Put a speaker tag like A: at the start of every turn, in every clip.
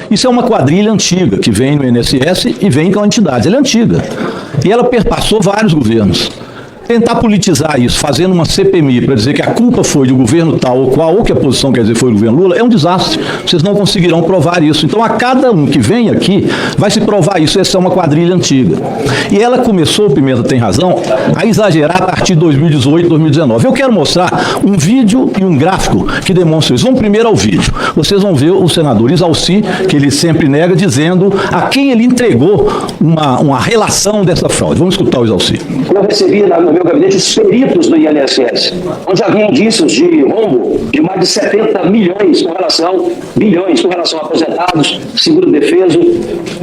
A: Isso é uma quadrilha antiga, que vem no INSS e vem com entidades. Ela é antiga. E ela perpassou vários governos. Tentar politizar isso, fazendo uma CPMI para dizer que a culpa foi do governo tal ou qual, ou que a posição quer dizer foi do governo Lula, é um desastre. Vocês não conseguirão provar isso. Então, a cada um que vem aqui, vai se provar isso. Essa é uma quadrilha antiga. E ela começou, Pimenta tem razão, a exagerar a partir de 2018, 2019. Eu quero mostrar um vídeo e um gráfico que demonstram isso. Vamos primeiro ao vídeo. Vocês vão ver o senador Isalci, que ele sempre nega, dizendo a quem ele entregou uma relação dessa fraude. Vamos escutar o Isalci.
B: Eu recebi no meu gabinete os peritos do INSS, onde havia indícios de rombo de mais de 70 milhões com relação, bilhões com relação a aposentados, seguro-defeso,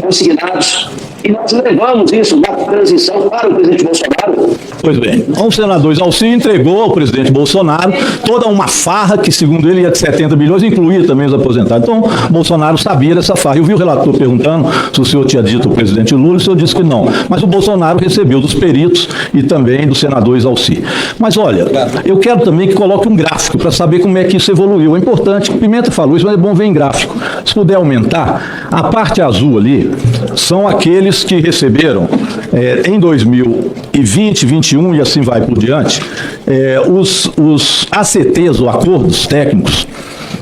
B: consignados. E nós levamos isso na transição para o presidente Bolsonaro.
A: Pois bem, o senador Isalci entregou ao presidente Bolsonaro toda uma farra que, segundo ele, ia de 70 bilhões, incluía também os aposentados. Então, Bolsonaro sabia dessa farra. Eu vi o relator perguntando se o senhor tinha dito ao presidente Lula, e o senhor disse que não. Mas o Bolsonaro recebeu dos peritos e também do senador Isalci. Mas, olha, eu quero também que coloque um gráfico para saber como é que isso evoluiu. É importante, o Pimenta falou isso, mas é bom ver em gráfico. Se puder aumentar, a parte azul ali são aqueles que receberam em 2020, 2021 e assim vai por diante, os ACTs, ou acordos técnicos,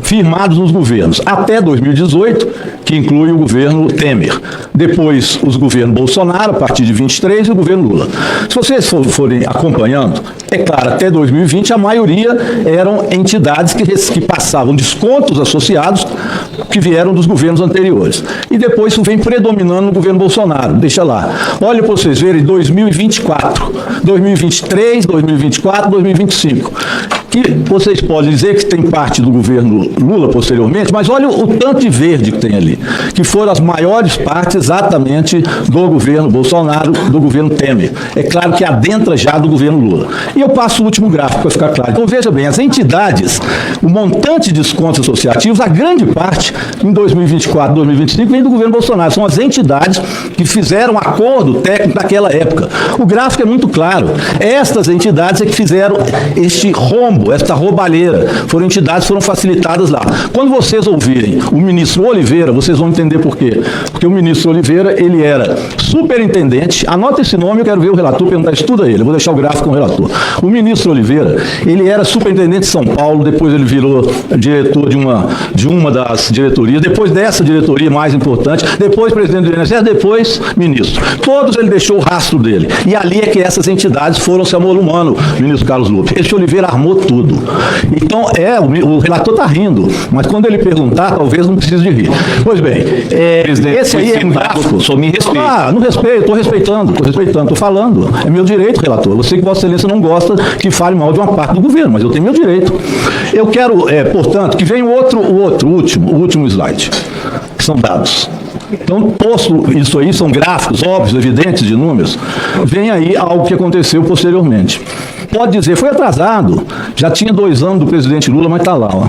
A: firmados nos governos, até 2018, que inclui o governo Temer. Depois, os governos Bolsonaro, a partir de 23, e o governo Lula. Se vocês forem acompanhando, é claro, até 2020, a maioria eram entidades que passavam descontos associados que vieram dos governos anteriores. E depois isso vem predominando no governo Bolsonaro. Deixa lá. Olha para vocês verem 2024, 2023, 2024, 2025. Que vocês podem dizer que tem parte do governo Lula posteriormente, mas olha o tanto de verde que tem ali, que foram as maiores partes exatamente do governo Bolsonaro, do governo Temer. É claro que adentra já do governo Lula. E eu passo o último gráfico para ficar claro. Então veja bem, as entidades, o montante de descontos associativos, a grande parte em 2024, 2025 vem do governo Bolsonaro. São as entidades que fizeram acordo técnico naquela época. O gráfico é muito claro. Estas entidades é que fizeram este rombo, esta roubalheira, foram entidades que foram facilitadas lá. Quando vocês ouvirem o ministro Oliveira, vocês vão entender por quê. Porque o ministro Oliveira, ele era superintendente, anota esse nome, eu quero ver o relator, perguntar, estuda ele, eu vou deixar o gráfico com o relator. O ministro Oliveira, ele era superintendente de São Paulo, depois ele virou diretor de uma das diretorias, depois dessa diretoria mais importante, depois presidente do INSS, depois ministro. Todos ele deixou o rastro dele. E ali é que essas entidades foram se amolumando, ministro Carlos Lupe. Esse Oliveira armou tudo. Então, o relator está rindo, mas quando ele perguntar, talvez não precise de rir. Pois bem, esse aí é um gráfico.
C: Só me respeito.
A: Não respeito, estou respeitando, estou falando. É meu direito, relator. Eu sei que Vossa Excelência não gosta que fale mal de uma parte do governo, mas eu tenho meu direito. Eu quero, portanto, que venha o último slide, que são dados. Então, posto isso aí, são gráficos óbvios, evidentes de números, vem aí algo que aconteceu posteriormente. Pode dizer, foi atrasado, já tinha 2 anos do presidente Lula, mas está lá. Ó.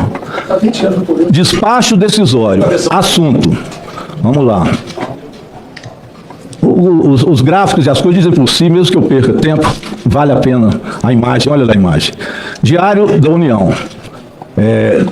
A: Despacho decisório, assunto. Vamos lá. Os gráficos e as coisas dizem por si, mesmo que eu perca tempo, vale a pena a imagem, olha lá a imagem. Diário da União.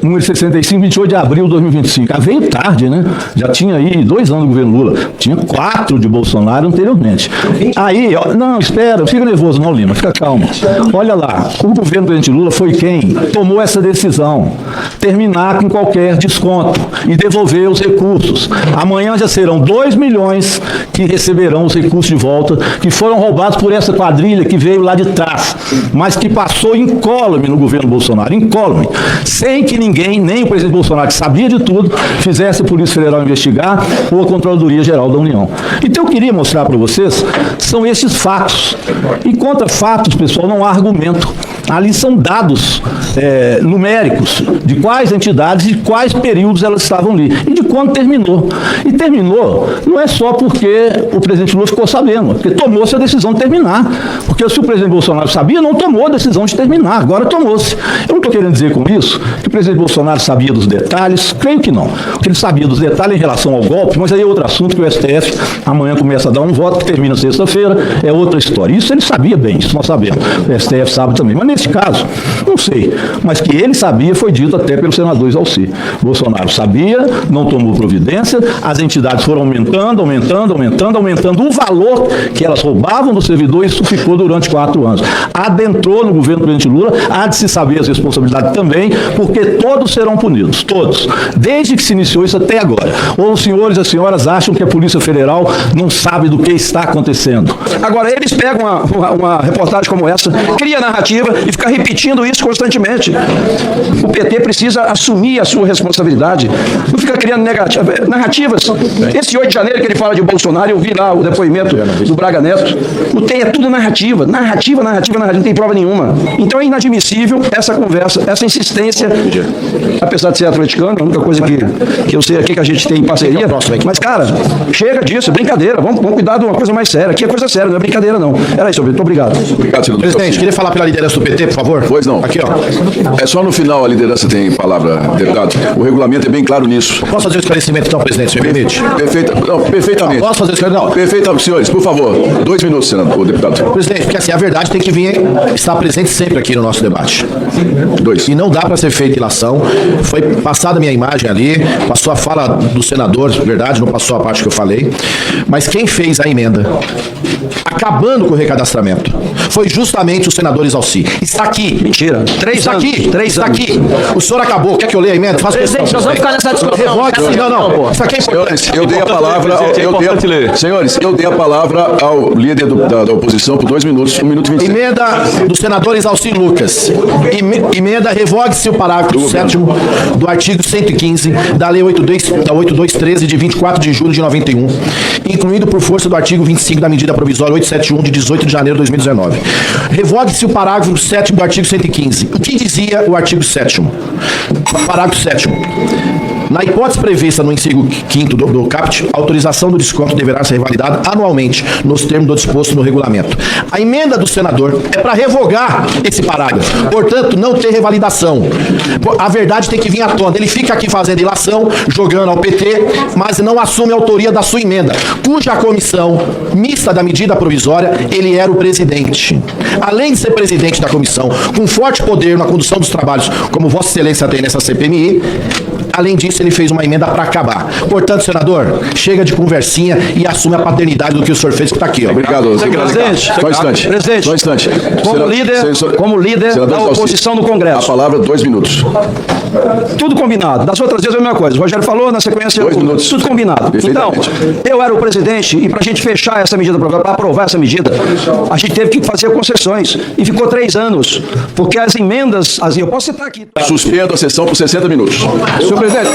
A: Número 65, 28 de abril de 2025. Veio tarde, né? Já tinha aí 2 anos do governo Lula. Tinha 4 de Bolsonaro anteriormente. Aí, não, espera, fica nervoso não, Lima, fica calmo. Olha lá, o governo do presidente Lula foi quem tomou essa decisão. Terminar com qualquer desconto e devolver os recursos. Amanhã já serão 2 milhões que receberão os recursos de volta, que foram roubados por essa quadrilha que veio lá de trás, mas que passou incólume no governo Bolsonaro, incólume. Sem que ninguém, nem o presidente Bolsonaro, que sabia de tudo, fizesse a Polícia Federal investigar ou a Controladoria Geral da União. Então eu queria mostrar para vocês, são esses fatos. E contra fatos, pessoal, não há argumento. Ali são dados numéricos de quais entidades e quais períodos elas estavam ali. E de quando terminou. E terminou não é só porque o presidente Lula ficou sabendo, porque tomou-se a decisão de terminar. Porque se o presidente Bolsonaro sabia, não tomou a decisão de terminar, agora tomou-se. Eu não estou querendo dizer com isso que o presidente Bolsonaro sabia dos detalhes, creio que não. Porque ele sabia dos detalhes em relação ao golpe, mas aí é outro assunto que o STF amanhã começa a dar um voto, que termina sexta-feira, é outra história. Isso ele sabia bem, isso nós sabemos. O STF sabe também. Mas nesse caso, não sei. mas que ele sabia foi dito até pelo senador Exalci. Bolsonaro sabia, não tomou providência, as entidades foram aumentando o valor que elas roubavam do servidor, e isso ficou durante 4 anos. Adentrou no governo do presidente Lula, há de se saber as responsabilidades também, porque todos serão punidos, todos, desde que se iniciou isso até agora. Ou os senhores e as senhoras acham que a Polícia Federal não sabe do que está acontecendo?
B: Agora, eles pegam uma reportagem como essa, cria narrativa e fica repetindo isso constantemente. O PT precisa assumir a sua responsabilidade, não fica criando narrativas. Esse 8 de janeiro que ele fala de Bolsonaro, eu vi lá o depoimento do Braga Neto, não tem, é tudo narrativa, não tem prova nenhuma. Então é inadmissível essa conversa, essa insistência, apesar de ser atleticano, a única coisa que eu sei aqui que a gente tem em parceria, mas cara, chega disso, é brincadeira, vamos cuidar de uma coisa mais séria, aqui é coisa séria, não é brincadeira não. Era isso, muito obrigado.
C: Obrigado, senador.
D: Presidente, queria falar pela liderança do PT, por favor?
C: Pois não.
D: Aqui, ó.
C: É só no final a liderança tem palavra, deputado. O regulamento é bem claro nisso.
D: Posso fazer o esclarecimento, então, presidente, se me permite?
C: Perfeitamente.
D: Posso fazer o esclarecimento? Não.
C: Perfeitamente, senhores, por favor. 2 minutos, senador, deputado.
D: Presidente, porque assim, a verdade tem que estar presente sempre aqui no nosso debate.
C: 2.
D: E não dá para ser feita ilação. Foi passada a minha imagem ali, passou a fala do senador, verdade, não passou a parte que eu falei. Mas quem fez a emenda, acabando com o recadastramento, foi justamente o senador Exalci. Está aqui.
B: Mentira. 3 anos.
D: Está aqui. O senhor acabou. Quer que eu leia a emenda? Faz questão.
E: Presidente, nós vamos ficar nessa discussão.
D: Revogue. Não. Isso aqui é importante.
C: Eu dei a palavra senhores, eu dei a palavra ao líder da oposição por 2 minutos, 1 minuto e 27.
D: Emenda do senador Exalci Lucas. Emenda revogue-se o parágrafo 7º do artigo 115 da Lei 8213 de 24 de julho de 91, incluído por força do artigo 25 da medida provisória 871 de 18 de janeiro de 2019. Revogue-se o parágrafo 7º do artigo 115. O que dizia o artigo 7º? Parágrafo 7º. Na hipótese prevista no inciso 5º do CAPT, a autorização do desconto deverá ser revalidada anualmente, nos termos do disposto no regulamento. A emenda do senador é para revogar esse parágrafo, portanto, não ter revalidação. A verdade tem que vir à tona. Ele fica aqui fazendo ilação, jogando ao PT, mas não assume a autoria da sua emenda, cuja comissão mista da medida provisória, ele era o presidente. Além de ser presidente da comissão, com forte poder na condução dos trabalhos, como Vossa Excelência tem nessa CPMI, além disso, ele fez uma emenda para acabar. Portanto, senador, chega de conversinha e assume a paternidade do que o senhor fez, que está aqui. Ó.
C: Obrigado.
B: Presidente,
C: Só um instante.
B: Presidente,
C: Só um instante.
B: como líder da oposição no
C: A
B: Congresso.
C: palavra, 2 minutos.
B: Tudo combinado. Das outras vezes é a mesma coisa. O Rogério falou, na sequência,
C: 2 minutos.
B: tudo combinado. Então,
C: Perfeitamente.
B: eu era o presidente e para a gente fechar essa medida, para aprovar essa medida, a gente teve que fazer concessões. E ficou 3 anos. Porque as emendas, eu posso citar aqui.
C: Suspendo a sessão por 60 minutos.
B: Senhor presidente.